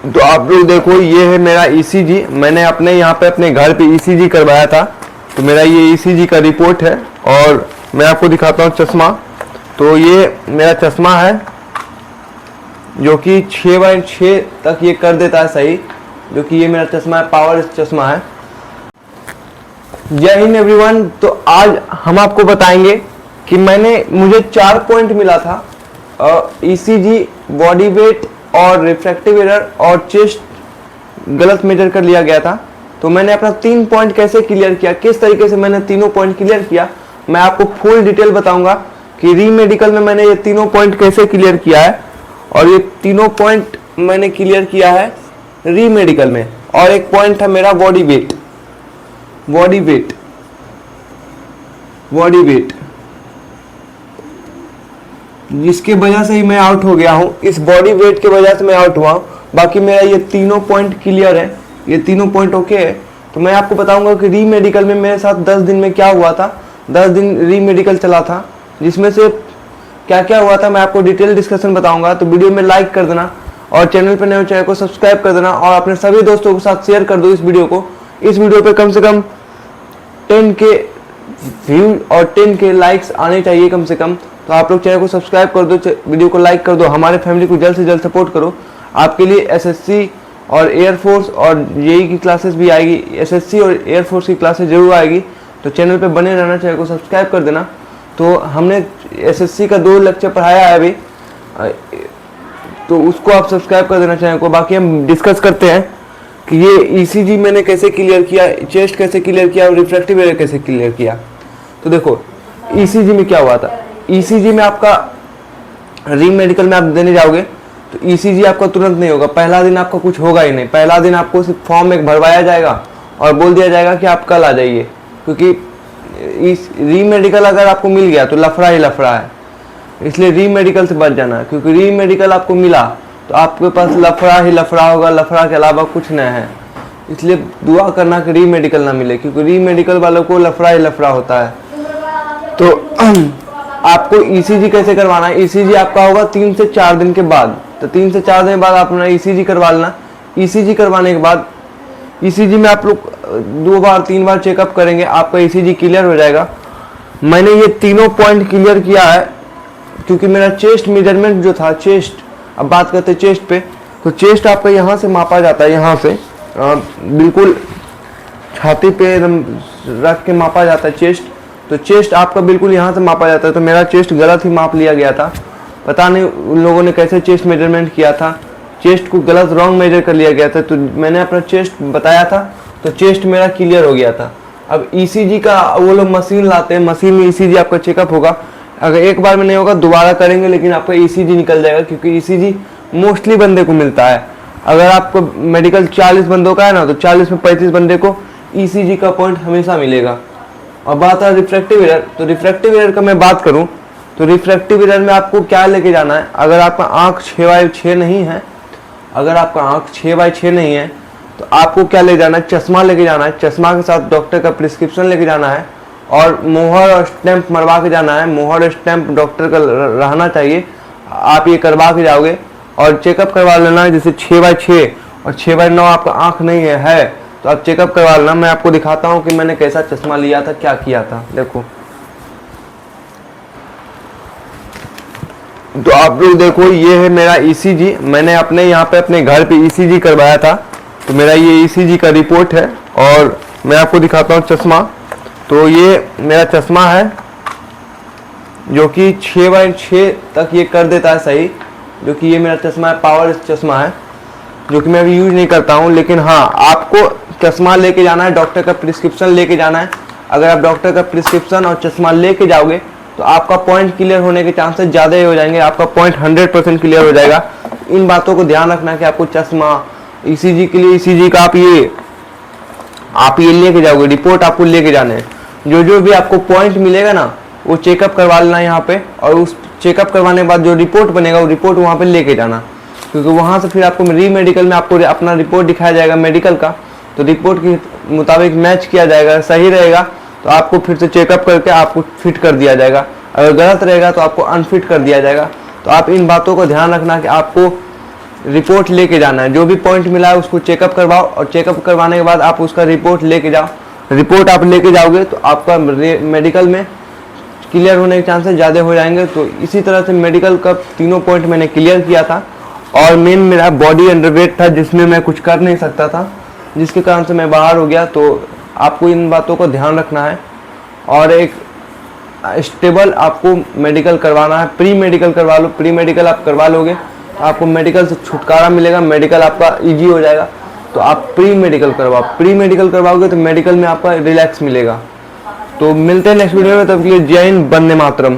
तो आप लोग देखो, ये है मेरा ईसीजी। मैंने अपने यहाँ पे अपने घर पे ईसीजी करवाया था, तो मेरा ये ईसीजी का रिपोर्ट है। और मैं आपको दिखाता हूँ चश्मा। तो ये मेरा चश्मा है जो कि 6/6 तक ये कर देता है सही, जो कि ये मेरा चश्मा है, पावर चश्मा है। जय हिंद एवरीवन। तो आज हम आपको बताएंगे कि मुझे 4 पॉइंट मिला था, ईसीजी, बॉडी वेट और रिफ्रैक्टिव एरर और चेस्ट गलत मेजर कर लिया गया था। तो मैंने अपना 3 पॉइंट कैसे क्लियर किया, किस तरीके से मैंने तीनों पॉइंट क्लियर किया, मैं आपको फुल डिटेल बताऊंगा कि री मेडिकल में मैंने ये तीनों पॉइंट कैसे क्लियर किया है। और ये तीनों पॉइंट मैंने क्लियर किया है री मेडिकल में। और एक पॉइंट था मेरा बॉडी वेट, जिसके वजह से ही मैं आउट हो गया हूँ। इस बॉडी वेट के वजह से मैं आउट हुआ हूँ। बाकी मेरा ये तीनों पॉइंट क्लियर है, ये तीनों पॉइंट ओके है। तो मैं आपको बताऊंगा कि री मेडिकल में मेरे साथ 10 दिन में क्या हुआ था। 10 दिन री मेडिकल चला था, जिसमें से क्या क्या हुआ था मैं आपको डिटेल डिस्कशन बताऊंगा। तो वीडियो में लाइक कर देना और चैनल पर नए हो चैनल को सब्सक्राइब कर देना और अपने सभी दोस्तों के साथ शेयर कर दो इस वीडियो को। इस वीडियो पे कम से कम 10K व्यू और 10K लाइक्स आने चाहिए कम से कम। तो आप लोग चैनल को सब्सक्राइब कर दो, वीडियो को लाइक कर दो, हमारे फैमिली को जल्द से जल्द सपोर्ट करो। आपके लिए एसएससी और एयरफोर्स और जेई की क्लासेस भी आएगी, एसएससी और एयरफोर्स की क्लासेस जरूर आएगी। तो चैनल पे बने रहना, चैनल को सब्सक्राइब कर देना। तो हमने एसएससी का 2 लेक्चर पढ़ाया है अभी, तो उसको आप सब्सक्राइब कर देना चैनल को। बाकी हम डिस्कस करते हैं कि ये ईसीजी मैंने कैसे क्लियर किया, चेस्ट कैसे क्लियर किया और रिफ्रैक्टिव एरर कैसे क्लियर किया। तो देखो ईसीजी में क्या हुआ था। ईसीजी में आपका री मेडिकल में आप देने जाओगे तो ईसीजी आपका तुरंत नहीं होगा। पहला दिन आपका कुछ होगा ही नहीं। पहला दिन आपको सिर्फ फॉर्म एक भरवाया जाएगा और बोल दिया जाएगा कि आप कल आ जाइए, क्योंकि इस री मेडिकल अगर आपको मिल गया तो लफड़ा ही लफड़ा है। इसलिए री मेडिकल से बच जाना, क्योंकि री मेडिकल आपको मिला तो आपके पास लफड़ा ही लफड़ा होगा, लफड़ा के अलावा कुछ नहीं है। इसलिए दुआ करना कि री मेडिकल ना मिले, क्योंकि री मेडिकल वालों को लफड़ा ही लफड़ा होता है। तो आपको ईसीजी कैसे करवाना है, ईसीजी आपका होगा 3 से 4 दिन के बाद। तो 3 से 4 दिन बाद अपना ईसीजी करवा लेना। ईसीजी करवाने के बाद ईसीजी में आप लोग 2 बार 3 बार चेकअप करेंगे, आपका ईसीजी क्लियर हो जाएगा। मैंने ये तीनों पॉइंट क्लियर किया है, क्योंकि मेरा चेस्ट मेजरमेंट जो था, चेस्ट, अब बात करते हैं चेस्ट पे। तो चेस्ट आपका यहाँ से मापा जाता है, यहाँ से बिल्कुल छाती पे रख के मापा जाता है चेस्ट। तो चेस्ट आपका बिल्कुल यहाँ से मापा जाता है। तो मेरा चेस्ट गलत ही माप लिया गया था, पता नहीं उन लोगों ने कैसे चेस्ट मेजरमेंट किया था, चेस्ट को गलत रॉन्ग मेजर कर लिया गया था। तो मैंने अपना चेस्ट बताया था, तो चेस्ट मेरा क्लियर हो गया था। अब ईसीजी का वो लोग मशीन लाते हैं, मशीन में ईसीजी आपका चेकअप होगा। अगर एक बार में नहीं होगा दोबारा करेंगे, लेकिन आपका ईसीजी निकल जाएगा, क्योंकि ईसीजी मोस्टली बंदे को मिलता है। अगर आपको मेडिकल 40 बंदों का है ना, तो 40 में 35 बंदे को ईसीजी का पॉइंट हमेशा मिलेगा। और बात है रिफ्रैक्टिव एरर। तो रिफ्रैक्टिव एरर का मैं बात करूं तो रिफ्रैक्टिव एरर में आपको क्या लेके जाना है। अगर आपका आंख 6/6 नहीं है, अगर आपका आंख 6/6 नहीं है, तो आपको क्या ले जाना है, चश्मा लेके जाना है। चश्मा के साथ डॉक्टर का प्रिस्क्रिप्शन लेके जाना है और मोहर और स्टैंप मरवा के जाना है। मोहर स्टैंप डॉक्टर का रहना चाहिए। आप ये करवा के जाओगे और चेकअप करवा लेना है। जैसे 6/6 और 6/9 आपका आंख नहीं है तो आप चेकअप करवा लेना। मैं आपको दिखाता हूँ कि मैंने कैसा चश्मा लिया था, क्या किया था। देखो, तो आप लोग देखो, ये है मेरा ईसीजी। मैंने अपने यहाँ पे अपने घर पे ईसीजी करवाया था। तो मेरा ये ईसीजी का रिपोर्ट है और मैं आपको दिखाता हूँ चश्मा। तो ये मेरा चश्मा है जो कि 6/6 तक ये कर देता है सही, जो कि ये मेरा चश्मा है, पावर चश्मा है, जो कि मैं अभी यूज नहीं करता हूँ। लेकिन हाँ, आपको चश्मा लेके जाना है, डॉक्टर का प्रिस्क्रिप्शन लेके जाना है। अगर आप डॉक्टर का प्रिस्क्रिप्शन और चश्मा लेके जाओगे तो आपका पॉइंट क्लियर होने के चांसेस ज़्यादा ही हो जाएंगे। आपका पॉइंट 100% क्लियर हो जाएगा। इन बातों को ध्यान रखना कि आपको चश्मा, ईसीजी के लिए ईसीजी का आप ये लेके जाओगे, रिपोर्ट आपको लेके जाने हैं। जो भी आपको पॉइंट मिलेगा ना, वो चेकअप करवा लेना यहाँ पे। और उस चेकअप करवाने के बाद जो रिपोर्ट बनेगा वो रिपोर्ट वहाँ पे लेके जाना, क्योंकि वहाँ से फिर आपको री मेडिकल में आपको अपना रिपोर्ट दिखाया जाएगा मेडिकल का। तो रिपोर्ट के मुताबिक मैच किया जाएगा, सही रहेगा तो आपको फिर से चेकअप करके आपको फिट कर दिया जाएगा। अगर गलत रहेगा तो आपको अनफिट कर दिया जाएगा। तो आप इन बातों को ध्यान रखना कि आपको रिपोर्ट लेके जाना है। जो भी पॉइंट मिला है उसको चेकअप करवाओ और चेकअप करवाने के बाद आप उसका रिपोर्ट लेके जाओ। रिपोर्ट आप लेके जाओगे तो आपका मेडिकल में क्लियर होने के चांसेस ज़्यादा हो जाएंगे। तो इसी तरह से मेडिकल का तीनों पॉइंट मैंने क्लियर किया था और मेन मेरा बॉडी अंडरवेट था जिसमें मैं कुछ कर नहीं सकता था, जिसके कारण से मैं बाहर हो गया। तो आपको इन बातों को ध्यान रखना है और एक स्टेबल आपको मेडिकल करवाना है। प्री मेडिकल करवा लो, प्री मेडिकल आप करवा लोगे आपको मेडिकल से छुटकारा मिलेगा, मेडिकल आपका इजी हो जाएगा। तो आप प्री मेडिकल करवाओ, प्री मेडिकल करवाओगे तो मेडिकल में आपका रिलैक्स मिलेगा। तो मिलते हैं नेक्स्ट वीडियो में, तब के लिए जय हिंद, वंदे मातरम।